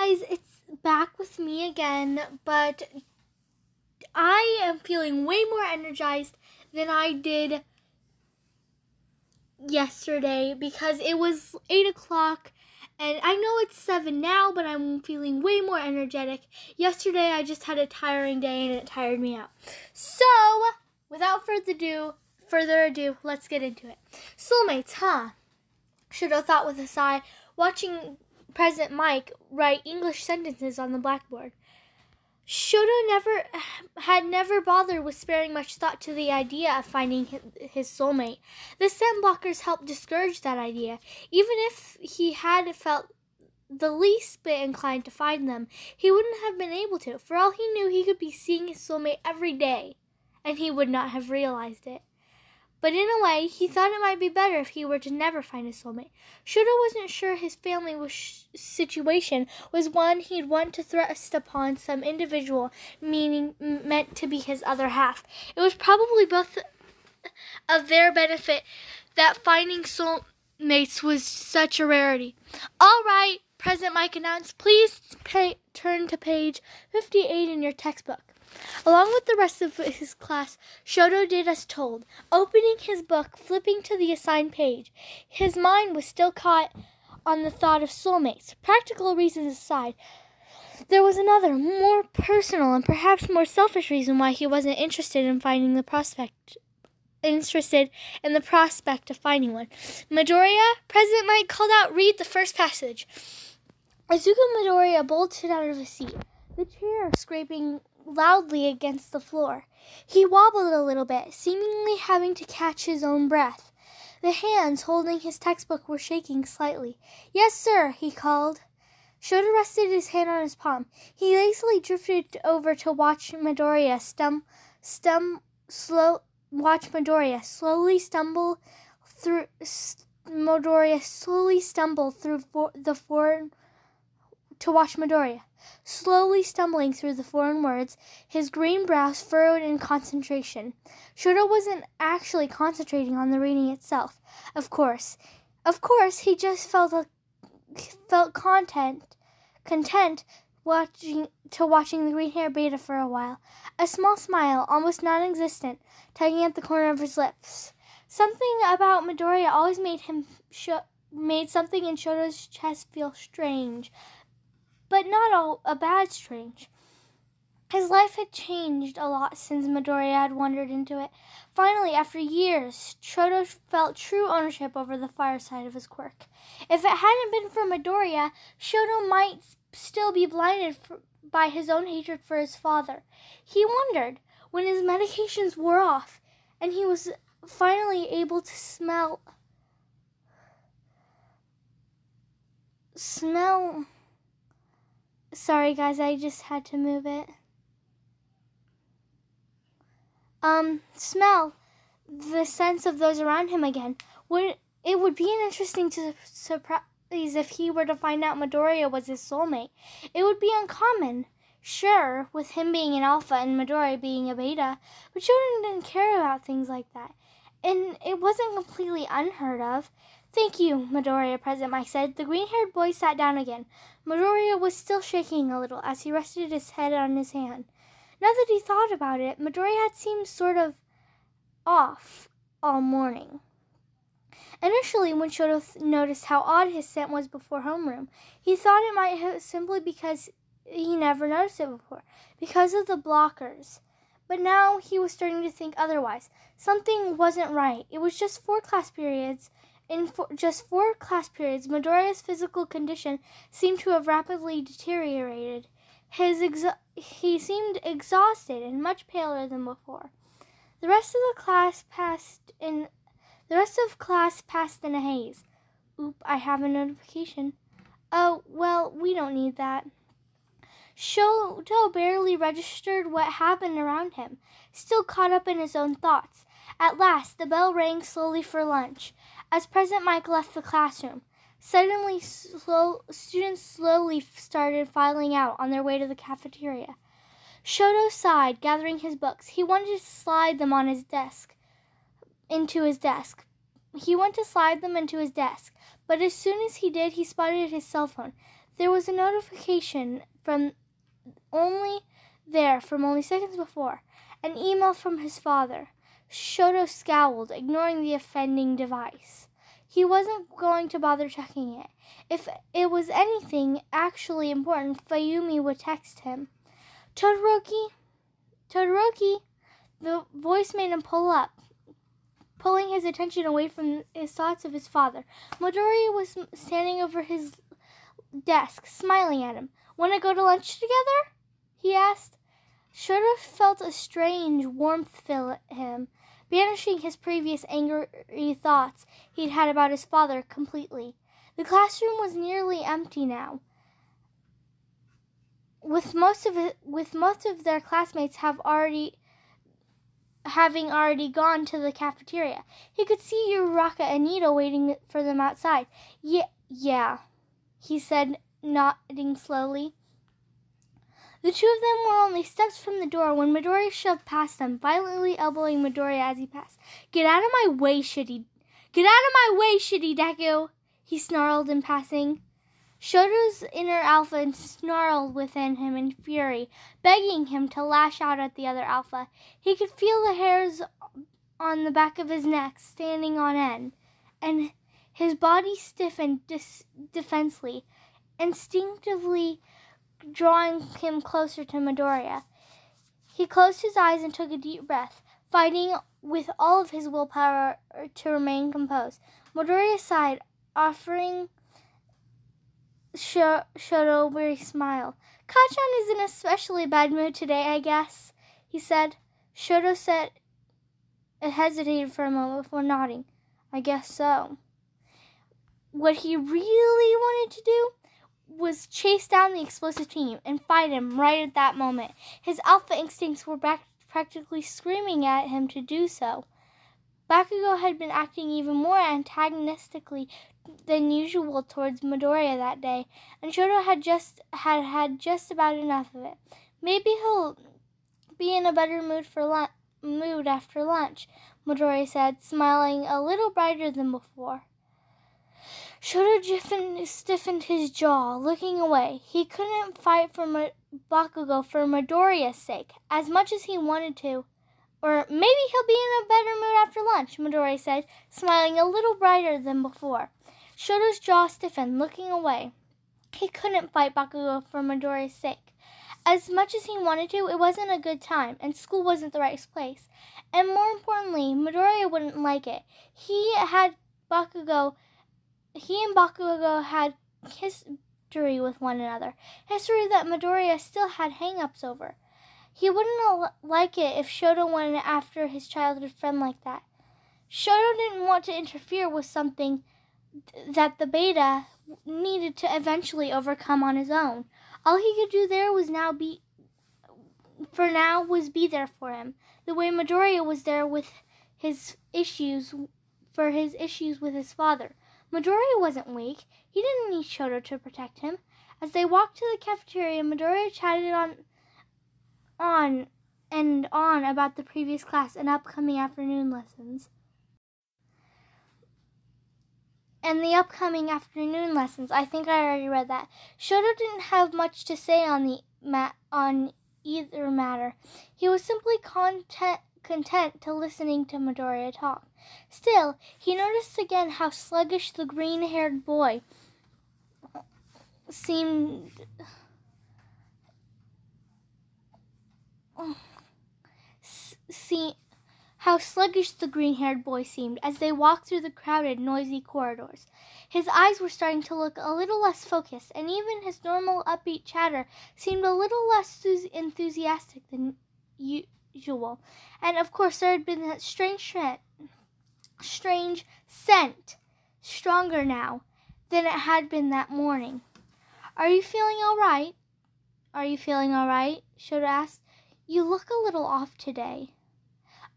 guys, it's back with me again, but I am feeling way more energized than I did yesterday because it was 8 o'clock and I know it's 7 now, but I'm feeling way more energetic. Yesterday I just had a tiring day and it tired me out. So, without further ado, let's get into it. Soulmates, huh? Shoto thought with a sigh, watching President Mike write English sentences on the blackboard. Shoto had never bothered with sparing much thought to the idea of finding his soulmate. The scent blockers helped discourage that idea. Even if he had felt the least bit inclined to find them, he wouldn't have been able to. For all he knew, he could be seeing his soulmate every day, and he would not have realized it. But in a way, he thought it might be better if he were to never find his soulmate. Shoto wasn't sure his family situation was one he'd want to thrust upon some individual meant to be his other half. It was probably both of their benefit that finding soulmates was such a rarity. All right, President Mike announced, please turn to page 58 in your textbook. Along with the rest of his class, Shoto did as told, opening his book, flipping to the assigned page. His mind was still caught on the thought of soulmates. Practical reasons aside, there was another, more personal and perhaps more selfish reason why he wasn't interested in the prospect of finding one. Midoriya, President Mike called out, read the first passage. Izuku Midoriya bolted out of his seat, the chair scraping loudly against the floor. He wobbled a little bit, seemingly having to catch his own breath. The hands holding his textbook were shaking slightly. Yes, sir, he called. Shoto rested his hand on his palm. He lazily drifted over to watch Midoriya slowly stumble through slowly stumbling through the foreign words, his green brows furrowed in concentration. Shoto wasn't actually concentrating on the reading itself. Of course, he just felt content watching the green-haired beta for a while. A small smile, almost non-existent, tugging at the corner of his lips. Something about Midoriya always made something in Shoto's chest feel strange. But not a bad strange. His life had changed a lot since Midoriya had wandered into it. Finally, after years, Shoto felt true ownership over the fire side of his quirk. If it hadn't been for Midoriya, Shoto might still be blinded by his own hatred for his father. He wondered, when his medications wore off, and he was finally able to smell... Sorry, guys, I just had to move it. Smell the sense of those around him again. It would be an interesting surprise if he were to find out Midoriya was his soulmate. It would be uncommon, sure, with him being an alpha and Midoriya being a beta, but Shoto didn't care about things like that, and it wasn't completely unheard of. Thank you, Midoriya, President Mike said. The green-haired boy sat down again. Midoriya was still shaking a little as he rested his head on his hand. Now that he thought about it, Midoriya had seemed sort of off all morning. Initially, when Shoto noticed how odd his scent was before homeroom, he thought it might have simply because he never noticed it before, because of the blockers. But now he was starting to think otherwise. Something wasn't right. It was just 4 class periods. In just 4 class periods, Midoriya's physical condition seemed to have rapidly deteriorated. He seemed exhausted and much paler than before. The rest of class passed in a haze. Oop, I have a notification. Oh, well, we don't need that. Shoto barely registered what happened around him, still caught up in his own thoughts. At last, the bell rang slowly for lunch. As President Mike left the classroom, suddenly students slowly started filing out on their way to the cafeteria. Shoto sighed, gathering his books. He wanted to slide them into his desk. But as soon as he did, he spotted his cell phone. There was a notification from only seconds before, an email from his father. Shoto scowled, ignoring the offending device. He wasn't going to bother checking it. If it was anything actually important, Fayumi would text him. Todoroki? Todoroki? The voice made him pull up, pulling his attention away from his thoughts of his father. Midoriya was standing over his desk, smiling at him. "Want to go to lunch together?" he asked. Shoto felt a strange warmth fill him, banishing his previous angry thoughts he'd had about his father completely. The classroom was nearly empty now, with most of their classmates having already gone to the cafeteria. He could see Uraraka and Nito waiting for them outside. Yeah, he said, nodding slowly. The two of them were only steps from the door when Midoriya shoved past them, violently elbowing Midoriya as he passed. Get out of my way, shitty Deku, he snarled in passing. Shoto's inner alpha snarled within him in fury, begging him to lash out at the other alpha. He could feel the hairs on the back of his neck standing on end, and his body stiffened defensively, instinctively drawing him closer to Midoriya. He closed his eyes and took a deep breath, fighting with all of his willpower to remain composed. Midoriya sighed, offering Shoto a weary smile. "Kacchan is in an especially bad mood today, I guess," he said. Shoto hesitated for a moment before nodding. "I guess so." What he really wanted to do was chase down the explosive team and fight him right at that moment. His alpha instincts were practically screaming at him to do so. Bakugo had been acting even more antagonistically than usual towards Midoriya that day, and Shoto had just about enough of it. Maybe he'll be in a better mood after lunch, Midoriya said, smiling a little brighter than before. Shoto stiffened his jaw, looking away. He couldn't fight for Bakugo for Midoriya's sake, as much as he wanted to. Or maybe he'll be in a better mood after lunch, Midoriya said, smiling a little brighter than before. Shoto's jaw stiffened, looking away. He couldn't fight Bakugo for Midoriya's sake. As much as he wanted to, it wasn't a good time, and school wasn't the right place. And more importantly, Midoriya wouldn't like it. He and Bakugo had history with one another, history that Midoriya still had hang-ups over. He wouldn't like it if Shoto went after his childhood friend like that. Shoto didn't want to interfere with something that the beta needed to eventually overcome on his own. All he could do there was be there for him, the way Midoriya was there with his issues with his father. Midoriya wasn't weak. He didn't need Shoto to protect him. As they walked to the cafeteria, Midoriya chatted on and on about the previous class and upcoming afternoon lessons. I think I already read that. Shoto didn't have much to say on either matter. He was simply content to listening to Midoriya talk. Still, he noticed again how sluggish the green-haired boy seemed. As they walked through the crowded, noisy corridors. His eyes were starting to look a little less focused, and even his normal upbeat chatter seemed a little less enthusiastic than usual. And of course, there had been that strange scent, stronger now than it had been that morning. Are you feeling all right? Shoto asked. "You look a little off today."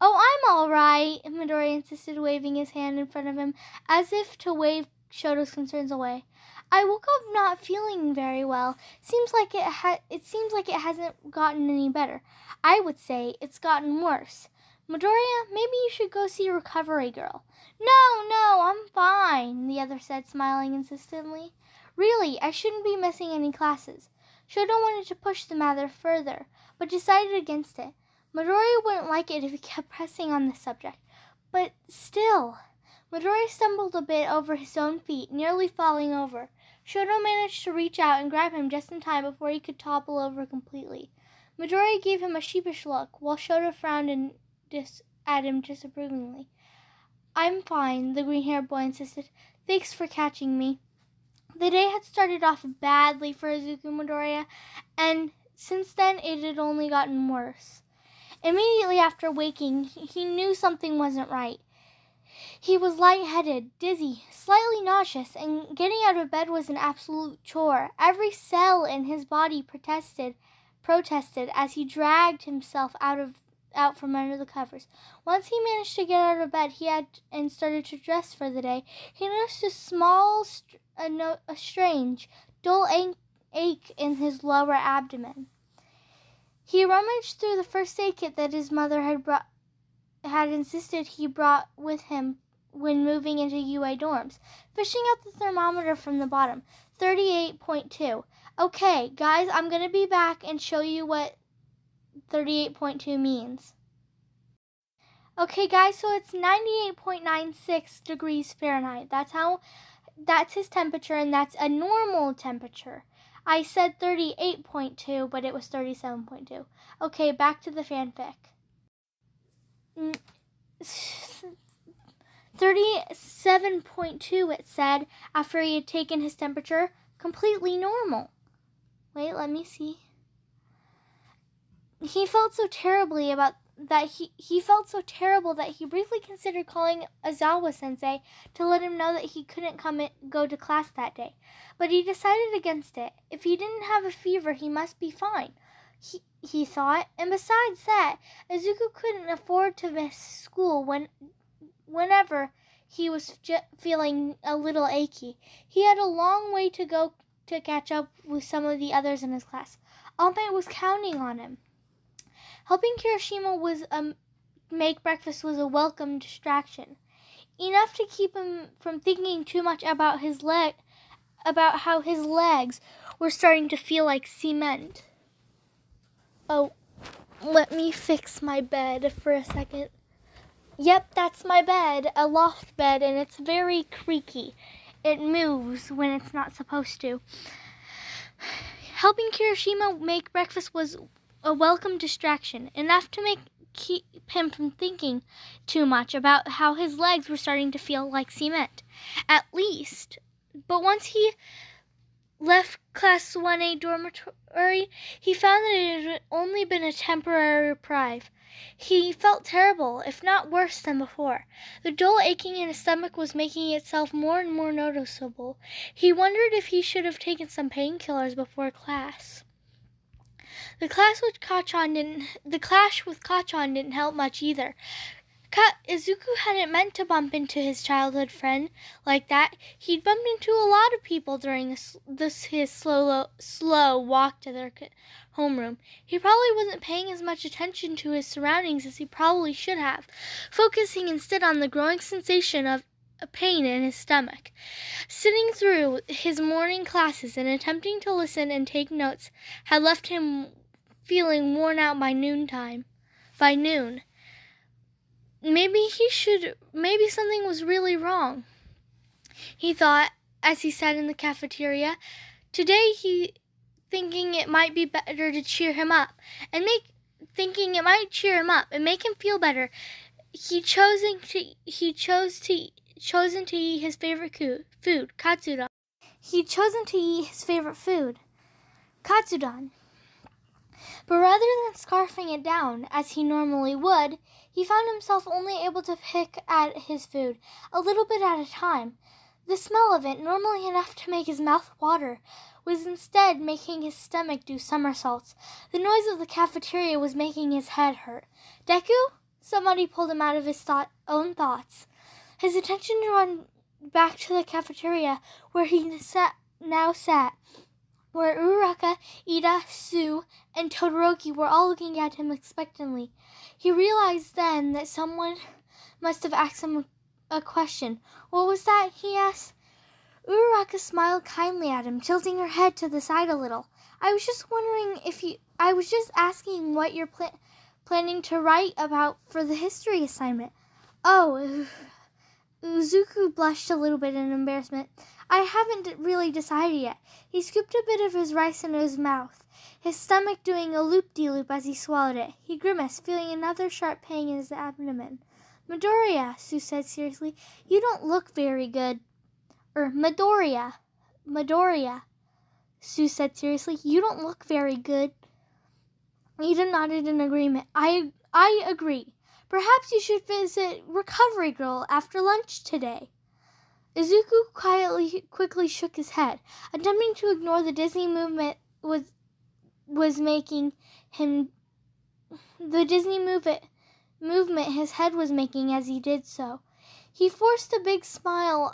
"Oh, I'm all right," Midoriya insisted, waving his hand in front of him as if to wave Shoto's concerns away. "I woke up not feeling very well. It seems like it hasn't gotten any better. I would say it's gotten worse. Midoriya, maybe you should go see a recovery girl." No, I'm fine," the other said, smiling insistently. Really, I shouldn't be missing any classes. Shoto wanted to push the matter further, but decided against it. Midori wouldn't like it if he kept pressing on the subject. But still, Midori stumbled a bit over his own feet, nearly falling over. Shoto managed to reach out and grab him just in time before he could topple over completely. Midori gave him a sheepish look, while Shoto frowned at him disapprovingly. I'm fine, the green-haired boy insisted. Thanks for catching me. The day had started off badly for Izuku Midoriya, and since then it had only gotten worse. Immediately after waking, he knew something wasn't right. He was lightheaded, dizzy, slightly nauseous, and getting out of bed was an absolute chore. Every cell in his body protested as he dragged himself out from under the covers. Once he managed to get out of bed, and started to dress for the day. He noticed a strange, dull ache in his lower abdomen. He rummaged through the first aid kit that his mother had insisted he brought with him when moving into UA dorms, fishing out the thermometer from the bottom. 38.2. Okay, guys, I'm going to be back and show you what 38.2 means. Okay, guys, so it's 98.96 degrees Fahrenheit. That's his temperature, and that's a normal temperature. I said 38.2, but it was 37.2. Okay, back to the fanfic. 37.2, it said, after he had taken his temperature. Completely normal. Wait, let me see. He felt so terrible that he briefly considered calling Azawa-sensei to let him know that he couldn't go to class that day. But he decided against it. If he didn't have a fever, he must be fine, he thought. And besides that, Izuku couldn't afford to miss school whenever he was feeling a little achy. He had a long way to go to catch up with some of the others in his class. All Might was counting on him. Helping Kirishima make breakfast was a welcome distraction, enough to keep him from thinking too much about how his legs were starting to feel like cement. Oh, let me fix my bed for a second. Yep, that's my bed, a loft bed, and it's very creaky. It moves when it's not supposed to. Helping Kirishima make breakfast was a welcome distraction, enough to keep him from thinking too much about how his legs were starting to feel like cement. At least. But once he left Class 1A dormitory, he found that it had only been a temporary reprieve. He felt terrible, if not worse than before. The dull aching in his stomach was making itself more and more noticeable. He wondered if he should have taken some painkillers before class. The clash with Kachan didn't help much either. Izuku hadn't meant to bump into his childhood friend like that. He'd bumped into a lot of people during his slow walk to their homeroom. He probably wasn't paying as much attention to his surroundings as he probably should have, focusing instead on the growing sensation of pain in his stomach. Sitting through his morning classes and attempting to listen and take notes had left him feeling worn out by noon. Maybe something was really wrong, he thought as he sat in the cafeteria. Today thinking it might be better to cheer him up and make him feel better. He chosen to eat his favorite food, katsudon. But rather than scarfing it down, as he normally would, he found himself only able to pick at his food, a little bit at a time. The smell of it, normally enough to make his mouth water, was instead making his stomach do somersaults. The noise of the cafeteria was making his head hurt. Deku? Somebody pulled him out of his own thoughts. His attention drawn back to the cafeteria, where he now sat, where Uraraka, Ida, Sue, and Todoroki were all looking at him expectantly. He realized then that someone must have asked him a question. What was that? He asked. Uraraka smiled kindly at him, tilting her head to the side a little. I was just asking what you're planning to write about for the history assignment. Oh, Uzuku blushed a little bit in embarrassment. I haven't really decided yet. He scooped a bit of his rice into his mouth, his stomach doing a loop-de-loop as he swallowed it. He grimaced, feeling another sharp pang in his abdomen. Midoriya, Sue said seriously, you don't look very good. Midoriya, Sue said seriously, you don't look very good. Ida nodded in agreement. I agree. Perhaps you should visit Recovery Girl after lunch today. Izuku quickly shook his head, attempting to ignore the dizzy movement movement his head was making as he did so. He forced as big of a smile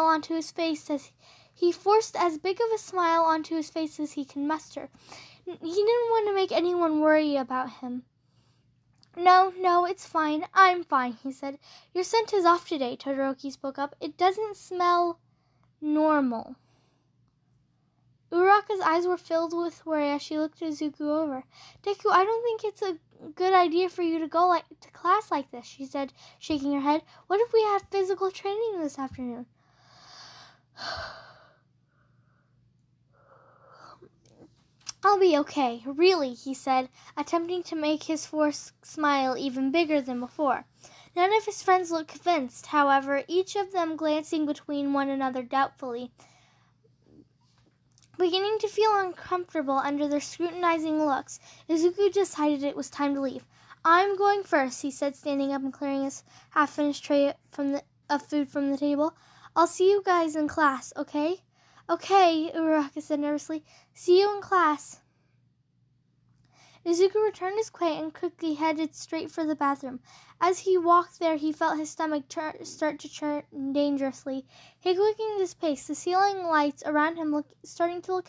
onto his face as he can muster. He didn't want to make anyone worry about him. No, it's fine. I'm fine, he said. Your scent is off today, Todoroki spoke up. It doesn't smell normal. Uraraka's eyes were filled with worry as she looked Izuku over. Deku, I don't think it's a good idea for you to go to class like this, she said, shaking her head. What if we had physical training this afternoon? I'll be okay, really, he said, attempting to make his forced smile even bigger than before. None of his friends looked convinced, however, each of them glancing between one another doubtfully. Beginning to feel uncomfortable under their scrutinizing looks, Izuku decided it was time to leave. I'm going first, he said, standing up and clearing his half-finished tray of food from the table. I'll see you guys in class, okay? Okay, Uraraka said nervously. See you in class. Izuku returned his quay and quickly headed straight for the bathroom. As he walked there, he felt his stomach start to churn dangerously. He quickened his pace, the ceiling lights around him starting to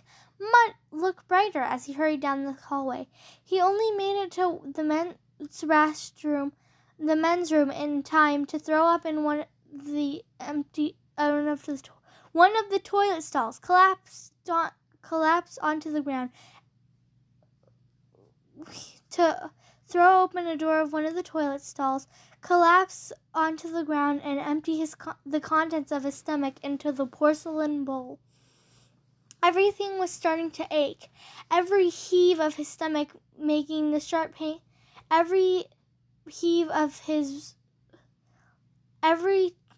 look brighter as he hurried down the hallway. He only made it to the men's room in time to throw up in one of the toilet stalls, collapsed onto the ground. To throw open a door of one of the toilet stalls, collapse onto the ground, and empty the contents of his stomach into the porcelain bowl. Everything was starting to ache. Every heave of his stomach making the sharp pain. Every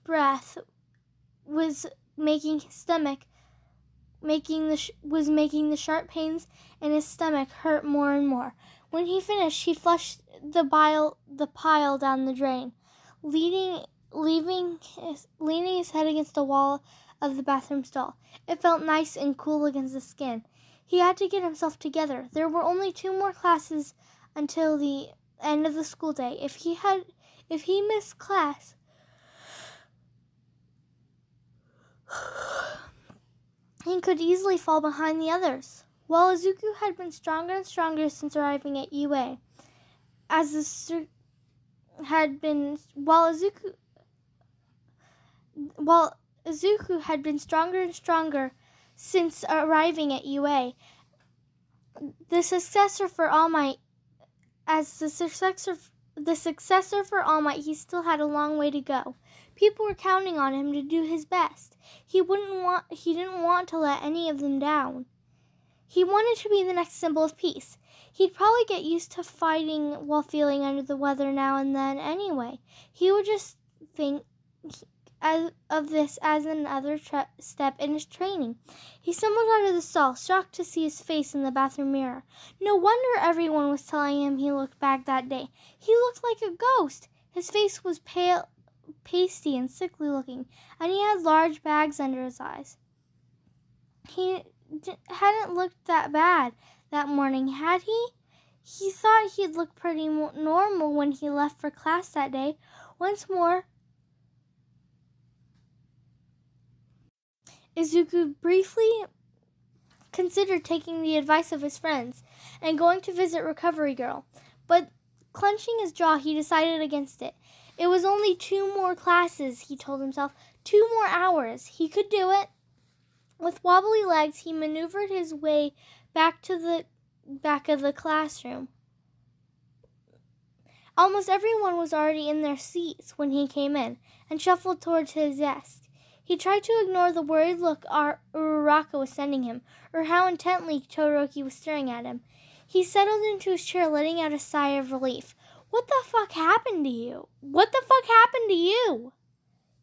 breath was making his stomach making the sharp pains in his stomach hurt more and more. When he finished, he flushed the pile down the drain, leaning his head against the wall of the bathroom stall. It felt nice and cool against the skin. He had to get himself together. There were only 2 more classes until the end of the school day. If he missed class, he could easily fall behind the others. While Izuku had been stronger and stronger since arriving at UA, Izuku had been stronger and stronger since arriving at UA. The successor for All Might, he still had a long way to go. People were counting on him to do his best. He didn't want to let any of them down. He wanted to be the next symbol of peace. He'd probably get used to fighting while feeling under the weather now and then anyway. He would just think of this as another step in his training. He stumbled out of the stall, shocked to see his face in the bathroom mirror. No wonder everyone was telling him he looked bad that day. He looked like a ghost. His face was pale, pasty and sickly looking, and he had large bags under his eyes. He hadn't looked that bad that morning, had he? He thought he'd looked pretty normal when he left for class that day. Once more, Izuku briefly considered taking the advice of his friends and going to visit Recovery Girl, but clenching his jaw, he decided against it. It was only 2 more classes, he told himself. 2 more hours. He could do it. With wobbly legs, he maneuvered his way back to the back of the classroom. Almost everyone was already in their seats when he came in and shuffled towards his desk. He tried to ignore the worried look Uraraka was sending him, or how intently Todoroki was staring at him. He settled into his chair, letting out a sigh of relief. What the fuck happened to you? What the fuck happened to you?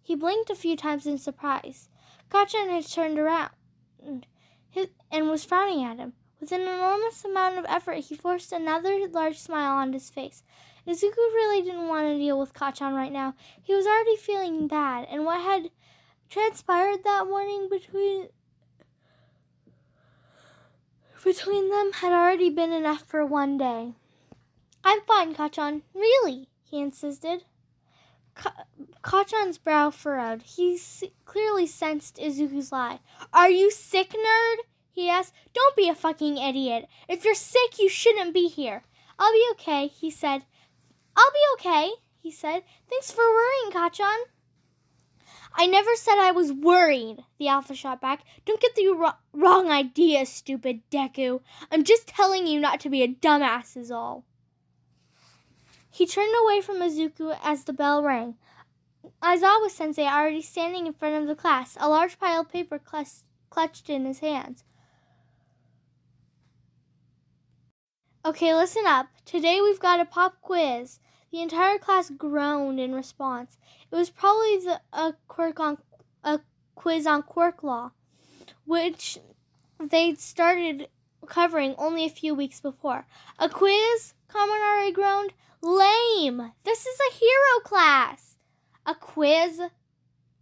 He blinked a few times in surprise. Kacchan had turned around and was frowning at him. With an enormous amount of effort, he forced another large smile on his face. Izuku really didn't want to deal with Kacchan right now. He was already feeling bad, and what had transpired that morning between them had already been enough for one day. I'm fine, Kacchan. Really? He insisted. Kacchan's brow furrowed. He clearly sensed Izuku's lie. Are you sick, nerd? He asked. Don't be a fucking idiot. If you're sick, you shouldn't be here. I'll be okay, he said. Thanks for worrying, Kacchan. I never said I was worried, the Alpha shot back. Don't get the wrong idea, stupid Deku. I'm just telling you not to be a dumbass is all. He turned away from Izuku as the bell rang. Aizawa-sensei already standing in front of the class, a large pile of paper clutched in his hands. Okay, listen up. Today we've got a pop quiz. The entire class groaned in response. It was probably a quiz on quirk law, which they'd started covering only a few weeks before. A quiz? Kaminari groaned. Lame! This is a hero class! A quiz?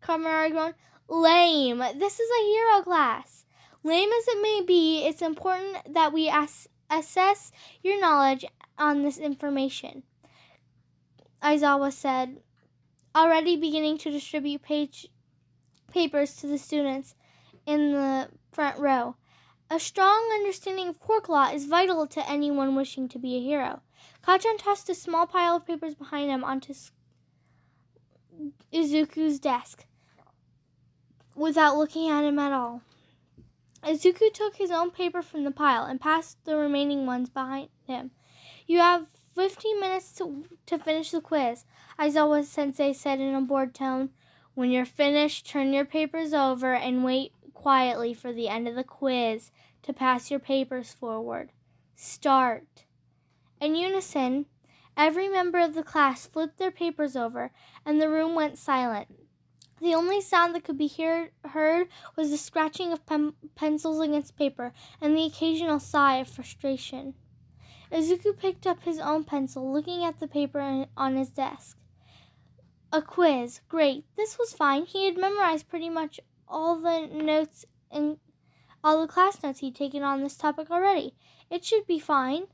Kaminari groaned. Lame! This is a hero class. Lame as it may be, it's important that we assess your knowledge on this information, Aizawa said, already beginning to distribute papers to the students in the front row. A strong understanding of quirk law is vital to anyone wishing to be a hero. Kacchan tossed a small pile of papers behind him onto Izuku's desk without looking at him at all. Izuku took his own paper from the pile and passed the remaining ones behind him. You have 15 minutes to finish the quiz, Aizawa-sensei said in a bored tone. When you're finished, turn your papers over and wait quietly for the end of the quiz to pass your papers forward. Start. In unison, every member of the class flipped their papers over, and the room went silent. The only sound that could be heard was the scratching of pencils against paper and the occasional sigh of frustration. Izuku picked up his own pencil, looking at the paper on his desk. A quiz. Great. This was fine. He had memorized pretty much all the notes and all the class notes he'd taken on this topic already. It should be fine.